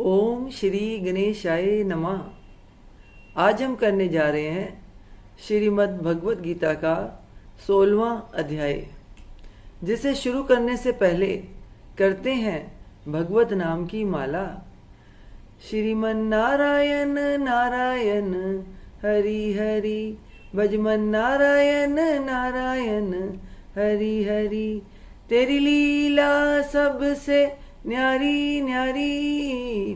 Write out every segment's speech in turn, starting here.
ओम श्री गणेशाय नमः। आज हम करने जा रहे हैं श्रीमद् भगवत गीता का 16वां अध्याय, जिसे शुरू करने से पहले करते हैं भगवत नाम की माला। श्रीमन नारायण नारायण हरि हरि, भजमन नारायण नारायण हरि हरि, तेरी लीला सबसे न्यारी न्यारी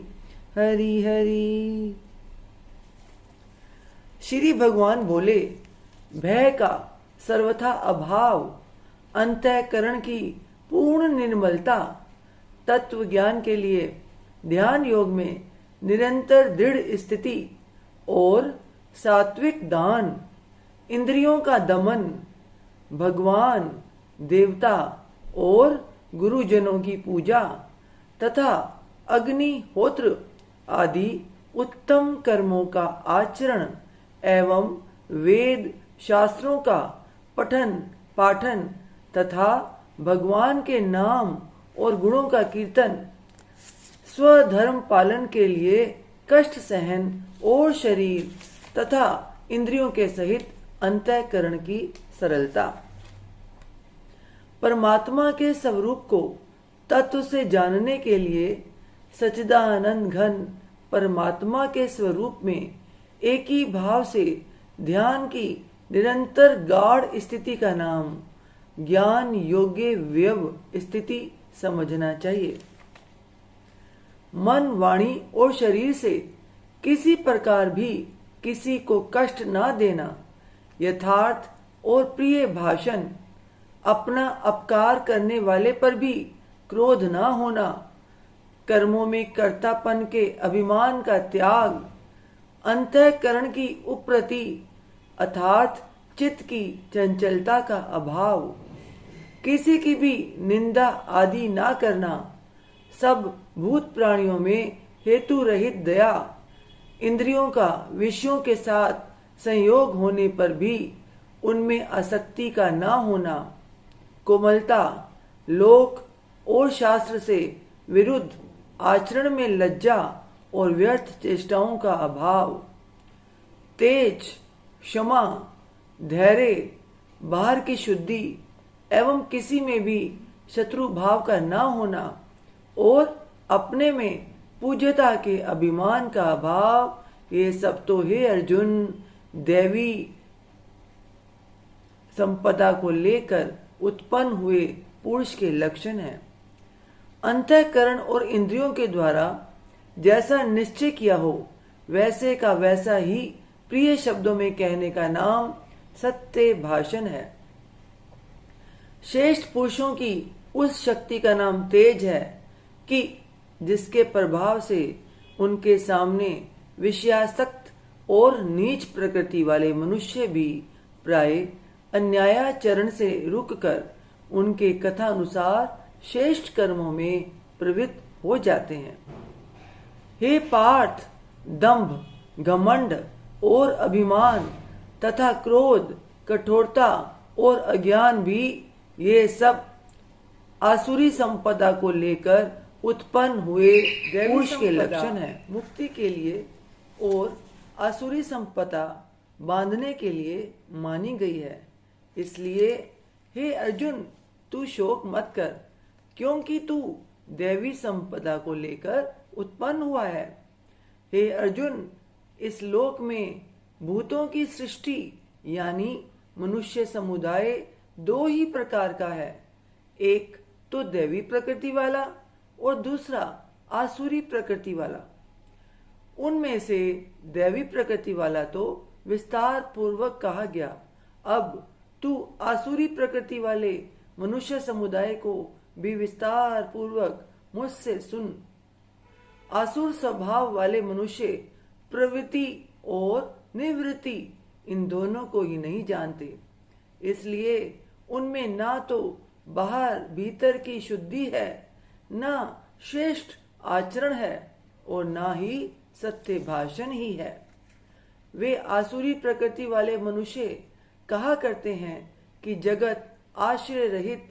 हरि हरि। श्री भगवान बोले, भय का सर्वथा अभाव, अंतःकरण की पूर्ण निर्मलता, तत्व ज्ञान के लिए ध्यान योग में निरंतर दृढ़ स्थिति और सात्विक दान, इंद्रियों का दमन, भगवान, देवता और गुरुजनों की पूजा तथा अग्निहोत्र आदि उत्तम कर्मों का आचरण एवं वेद शास्त्रों का पठन पाठन तथा भगवान के नाम और गुणों का कीर्तन, स्वधर्म पालन के लिए कष्ट सहन और शरीर तथा इंद्रियों के सहित अंतःकरण की सरलता, परमात्मा के स्वरूप को तत्व से जानने के लिए सच्चिदानंद घन परमात्मा के स्वरूप में एक ही भाव से ध्यान की निरंतर गाढ़ स्थिति का नाम ज्ञान योग्य व्यव स्थिति समझना चाहिए। मन, वाणी और शरीर से किसी प्रकार भी किसी को कष्ट ना देना, यथार्थ और प्रिय भाषण, अपना अपकार करने वाले पर भी क्रोध ना होना, कर्मों में कर्तापन के अभिमान का त्याग, अंतःकरण की उप्रति अर्थात चित्त की चंचलता का अभाव, किसी की भी निंदा आदि ना करना, सब भूत प्राणियों में हेतु रहित दया, इंद्रियों का विषयों के साथ संयोग होने पर भी उनमें आसक्ति का ना होना, कोमलता, लोक और शास्त्र से विरुद्ध आचरण में लज्जा और व्यर्थ चेष्टाओं का अभाव, तेज, क्षमा, धैर्य, बाहर की शुद्धि एवं किसी में भी शत्रु भाव का ना होना और अपने में पूज्यता के अभिमान का अभाव, ये सब तो हे अर्जुन दैवी संपदा को लेकर उत्पन्न हुए पुरुष के लक्षण हैं। अंतःकरण और इंद्रियों के द्वारा जैसा निश्चय किया हो वैसे का वैसा ही प्रिय शब्दों में कहने का नाम सत्य भाषण है। श्रेष्ठ पुरुषों की उस शक्ति का नाम तेज है कि जिसके प्रभाव से उनके सामने विषयासक्त और नीच प्रकृति वाले मनुष्य भी प्राय अन्यायाचरण से रुककर उनके कथा अनुसार श्रेष्ठ कर्मों में प्रवृत्त हो जाते हैं। हे पार्थ, दंभ, घमंड और अभिमान तथा क्रोध, कठोरता और अज्ञान भी ये सब आसुरी संपदा को लेकर उत्पन्न हुए पुरुष के लक्षण हैं। मुक्ति के लिए और आसुरी संपदा बांधने के लिए मानी गई है। इसलिए हे अर्जुन, तू शोक मत कर, क्योंकि तू दैवी संपदा को लेकर उत्पन्न हुआ है। हे अर्जुन, इस लोक में भूतों की सृष्टि यानी मनुष्य समुदाय दो ही प्रकार का है, एक तो दैवी प्रकृति वाला और दूसरा आसुरी प्रकृति वाला। उनमें से दैवी प्रकृति वाला तो विस्तार पूर्वक कहा गया। अब तू आसुरी प्रकृति वाले मनुष्य समुदाय को भी विस्तार पूर्वक मुझसे सुन। आसुर स्वभाव वाले मनुष्य प्रवृत्ति और निवृत्ति इन दोनों को ही नहीं जानते, इसलिए उनमें ना तो बाहर भीतर की शुद्धि है, ना श्रेष्ठ आचरण है और ना ही सत्य भाषण ही है। वे आसुरी प्रकृति वाले मनुष्य कहा करते हैं कि जगत आश्रय रहित,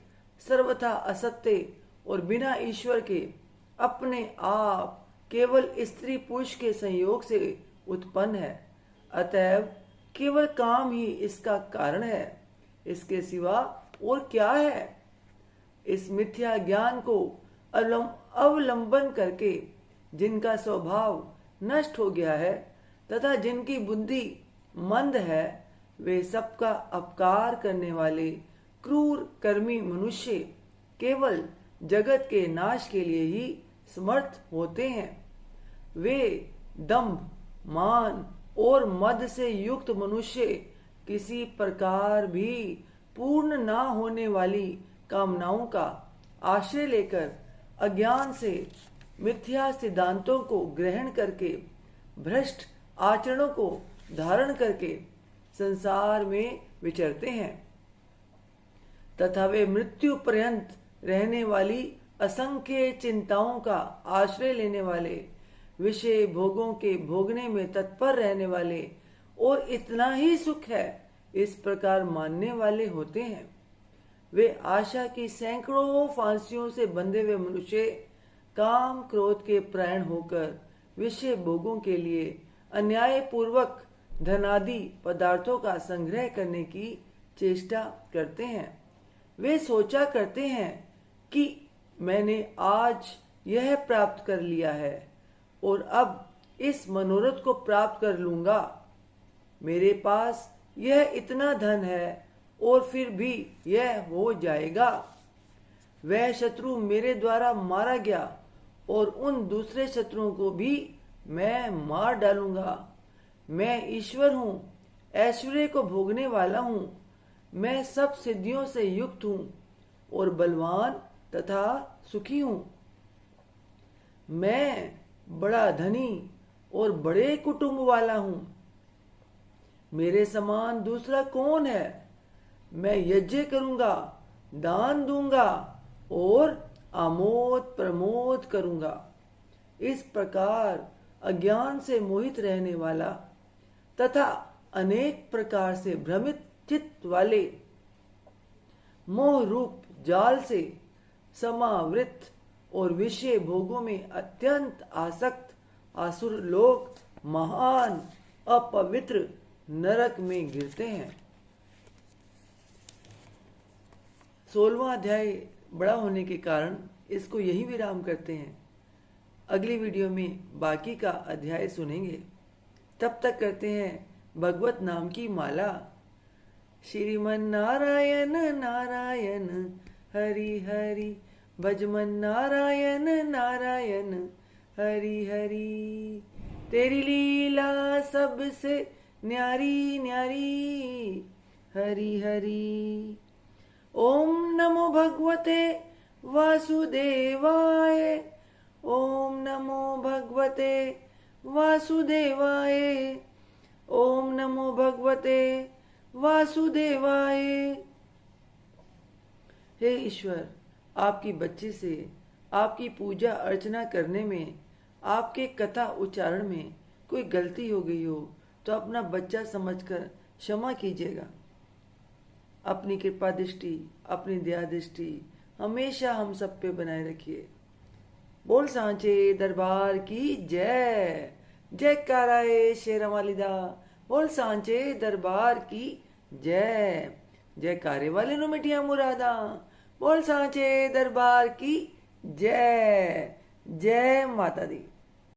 सर्वथा असत्य और बिना ईश्वर के अपने आप केवल स्त्री पुरुष के संयोग से उत्पन्न है, अतएव केवल काम ही इसका कारण है, इसके सिवा और क्या है। इस मिथ्या ज्ञान को अवलंबन करके जिनका स्वभाव नष्ट हो गया है तथा जिनकी बुद्धि मंद है, वे सबका अपकार करने वाले क्रूर कर्मी मनुष्य केवल जगत के नाश के लिए ही समर्थ होते हैं। वे दंभ, मान और मद से युक्त मनुष्य किसी प्रकार भी पूर्ण ना होने वाली कामनाओं का आश्रय लेकर अज्ञान से मिथ्या सिद्धांतों को ग्रहण करके भ्रष्ट आचरणों को धारण करके संसार में विचरते हैं तथा वे मृत्यु पर्यंत रहने वाली असंख्य चिंताओं का आश्रय लेने वाले, विषय भोगों के भोगने में तत्पर रहने वाले और इतना ही सुख है इस प्रकार मानने वाले होते हैं। वे आशा की सैकड़ों फांसियों से बंधे हुए मनुष्य काम क्रोध के प्राण होकर विषय भोगों के लिए अन्याय पूर्वक धनादि पदार्थों का संग्रह करने की चेष्टा करते हैं। वे सोचा करते हैं कि मैंने आज यह प्राप्त कर लिया है और अब इस मनोरथ को प्राप्त कर लूंगा। मेरे पास यह इतना धन है और फिर भी यह हो जाएगा। वह शत्रु मेरे द्वारा मारा गया और उन दूसरे शत्रुओं को भी मैं मार डालूंगा। मैं ईश्वर हूँ, ऐश्वर्य को भोगने वाला हूँ। मैं सब सिद्धियों से युक्त हूँ और बलवान तथा सुखी हूँ। मैं बड़ा धनी और बड़े कुटुंब वाला हूँ। मेरे समान दूसरा कौन है। मैं यज्ञ करूंगा, दान दूंगा और आमोद प्रमोद करूंगा। इस प्रकार अज्ञान से मोहित रहने वाला तथा अनेक प्रकार से भ्रमित चित्त वाले मोह रूप जाल से समावृत और विषय भोगों में अत्यंत आसक्त आसुर लोग महान अपवित्र नरक में गिरते हैं। 16वां अध्याय बड़ा होने के कारण इसको यही विराम करते हैं। अगली वीडियो में बाकी का अध्याय सुनेंगे। तब तक करते हैं भगवत नाम की माला। श्रीमन नारायण नारायण हरि हरि, भजमन नारायण नारायण हरि हरि। तेरी लीला सबसे न्यारी न्यारी हरि हरि। ओम नमो भगवते वासुदेवाय। ओम नमो भगवते वासुदेवाय। ओम नमो भगवते वासुदेवाय। हे ईश्वर, आपकी बच्ची से आपकी पूजा अर्चना करने में, आपके कथा उच्चारण में कोई गलती हो गई हो तो अपना बच्चा समझकर क्षमा कीजिएगा। अपनी कृपा दृष्टि, अपनी दया दृष्टि हमेशा हम सब पे बनाए रखिए। बोल सांचे दरबार की जय। जयकाराए शेरा वालिदा। बोल सांचे दरबार की जय। जयकारे वाले नु मिठिया मुरादा। बोल सांचे दरबार की जय। जय माता दी।